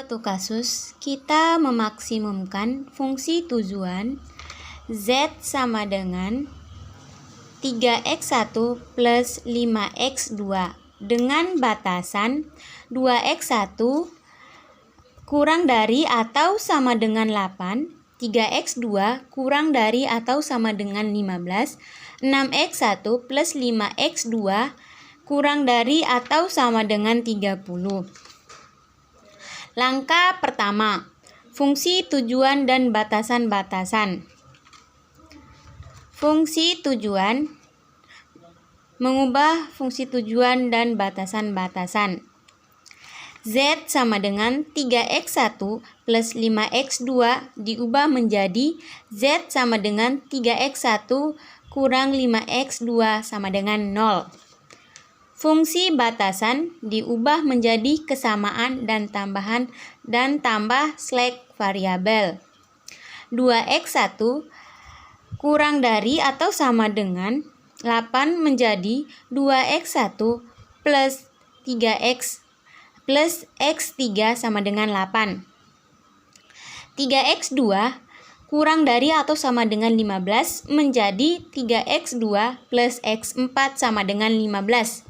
Suatu kasus, kita memaksimumkan fungsi tujuan Z sama dengan 3x1 plus 5x2 dengan batasan 2x1 kurang dari atau sama dengan 8, 3x2 kurang dari atau sama dengan 15, 6x1 plus 5x2 kurang dari atau sama dengan 30. Langkah pertama, fungsi tujuan dan batasan-batasan. Fungsi tujuan, mengubah fungsi tujuan dan batasan-batasan. Z sama dengan 3x1 plus 5x2 diubah menjadi Z sama dengan 3x1 kurang 5x2 sama dengan 0. Fungsi batasan diubah menjadi kesamaan dan tambahan dan tambah slack variabel. 2x1 kurang dari atau sama dengan 8 menjadi 2x1 plus 3x plus x3 sama dengan 8. 3x2 kurang dari atau sama dengan 15 menjadi 3x2 plus x4 sama dengan 15.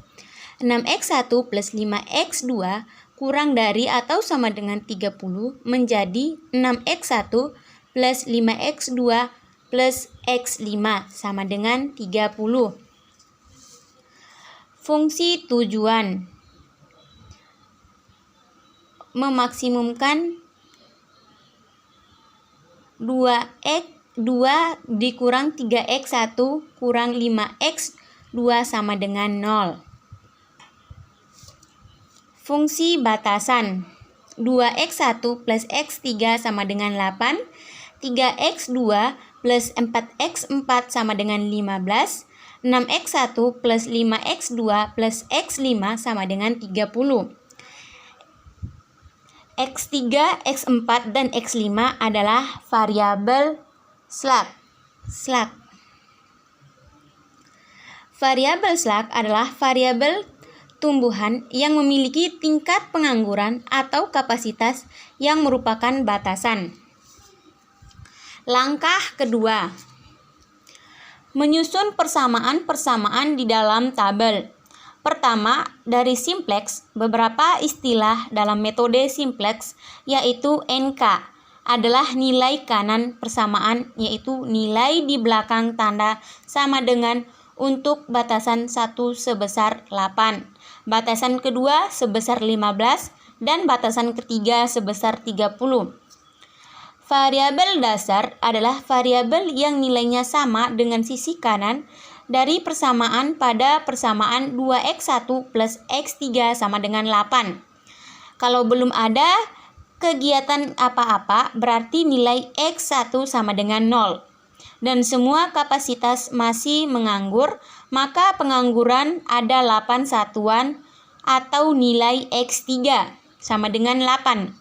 6x1 plus 5x2 kurang dari atau sama dengan 30 menjadi 6x1 plus 5x2 plus x5 sama dengan 30. Fungsi tujuan, memaksimumkan 2 dikurang 3x1 kurang 5x2 sama dengan 0. Fungsi batasan, 2x1 plus x3 sama dengan 8, 3x2 plus 4x4 sama dengan 15, 6x1 plus 5x2 plus x5 sama dengan 30. x3, x4, dan x5 adalah variabel slack. Variabel slack adalah variabel tumbuhan yang memiliki tingkat pengangguran atau kapasitas yang merupakan batasan. Langkah kedua, menyusun persamaan-persamaan di dalam tabel. Pertama, dari simplex, beberapa istilah dalam metode simplex yaitu NK adalah nilai kanan persamaan, yaitu nilai di belakang tanda sama dengan untuk batasan 1 sebesar 8, batasan kedua sebesar 15, dan batasan ketiga sebesar 30. Variabel dasar adalah variabel yang nilainya sama dengan sisi kanan dari persamaan pada persamaan 2x1 plus x3 sama dengan 8. Kalau belum ada kegiatan apa-apa, berarti nilai x1 sama dengan 0. Dan semua kapasitas masih menganggur, maka pengangguran ada 8 satuan atau nilai x3 sama dengan 8.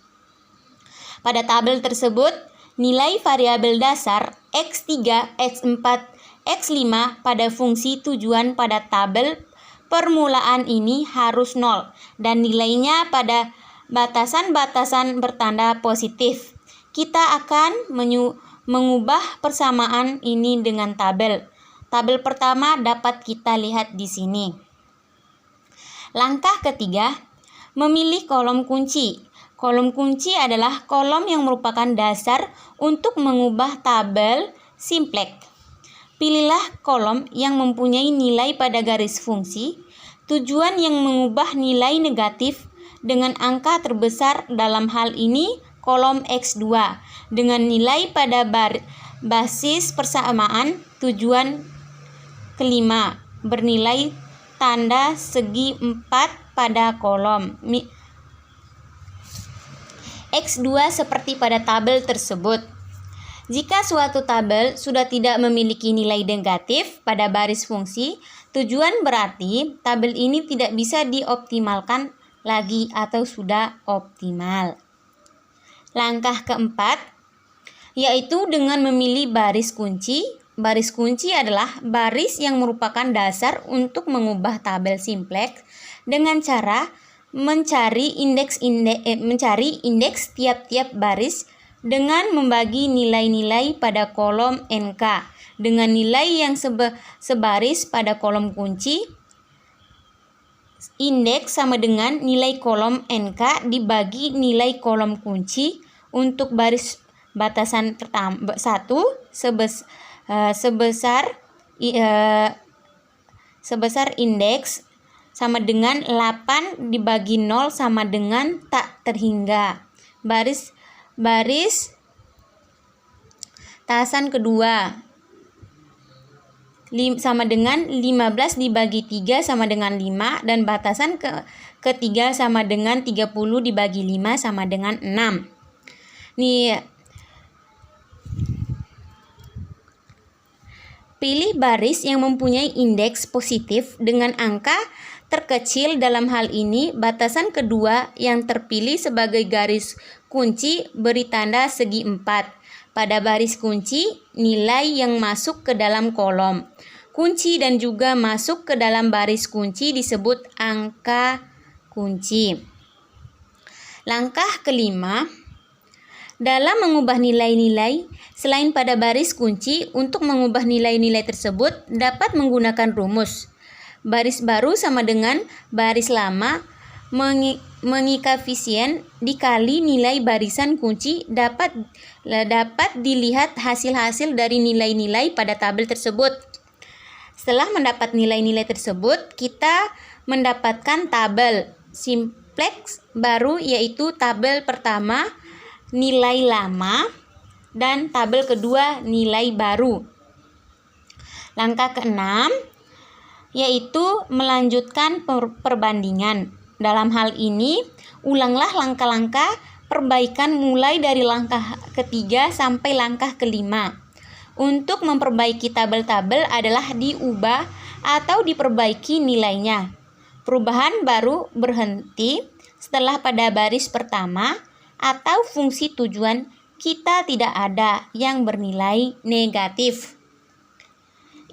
Pada tabel tersebut, nilai variabel dasar x3, x4, x5 pada fungsi tujuan pada tabel permulaan ini harus 0 dan nilainya pada batasan-batasan bertanda positif. Kita akan mengubah persamaan ini dengan tabel. Tabel pertama dapat kita lihat di sini. Langkah ketiga, memilih kolom kunci. Kolom kunci adalah kolom yang merupakan dasar untuk mengubah tabel simplex. Pilihlah kolom yang mempunyai nilai pada garis fungsi, tujuan yang mengubah nilai negatif dengan angka terbesar dalam hal ini kolom X2 dengan nilai pada basis persamaan tujuan kelima bernilai tanda segi 4 pada kolom X2 seperti pada tabel tersebut. Jika suatu tabel sudah tidak memiliki nilai negatif pada baris fungsi, tujuan berarti tabel ini tidak bisa dioptimalkan lagi atau sudah optimal. Langkah keempat, yaitu dengan memilih baris kunci. Baris kunci adalah baris yang merupakan dasar untuk mengubah tabel simplex dengan cara mencari indeks tiap-tiap baris dengan membagi nilai-nilai pada kolom NK dengan nilai yang sebaris pada kolom kunci. Indeks sama dengan nilai kolom NK dibagi nilai kolom kunci untuk baris batasan pertama 1 sebesar indeks sama dengan 8 dibagi 0 sama dengan tak terhingga. Baris batasan kedua sama dengan 15 dibagi 3 sama dengan 5 dan batasan ketiga sama dengan 30 dibagi 5 sama dengan 6. Nih, pilih baris yang mempunyai indeks positif dengan angka terkecil. Dalam hal ini, batasan kedua yang terpilih sebagai garis kunci beri tanda segi 4. Pada baris kunci, nilai yang masuk ke dalam kolom kunci dan juga masuk ke dalam baris kunci disebut angka kunci. Langkah kelima, dalam mengubah nilai-nilai selain pada baris kunci, untuk mengubah nilai-nilai tersebut dapat menggunakan rumus. Baris baru sama dengan baris lama mengikoefisien dikali nilai barisan kunci. Dapat dilihat hasil-hasil dari nilai-nilai pada tabel tersebut. Setelah mendapat nilai-nilai tersebut, kita mendapatkan tabel simplex baru, yaitu tabel pertama nilai lama dan tabel kedua nilai baru. Langkah keenam yaitu melanjutkan perbandingan. Dalam hal ini, ulanglah langkah-langkah perbaikan mulai dari langkah ketiga sampai langkah kelima. Untuk memperbaiki tabel-tabel adalah diubah atau diperbaiki nilainya. Perubahan baru berhenti setelah pada baris pertama atau fungsi tujuan kita tidak ada yang bernilai negatif.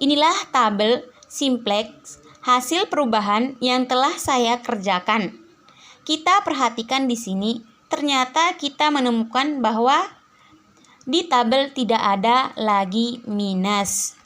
Inilah tabel simplex hasil perubahan yang telah saya kerjakan. Kita perhatikan di sini, ternyata kita menemukan bahwa di tabel tidak ada lagi minus.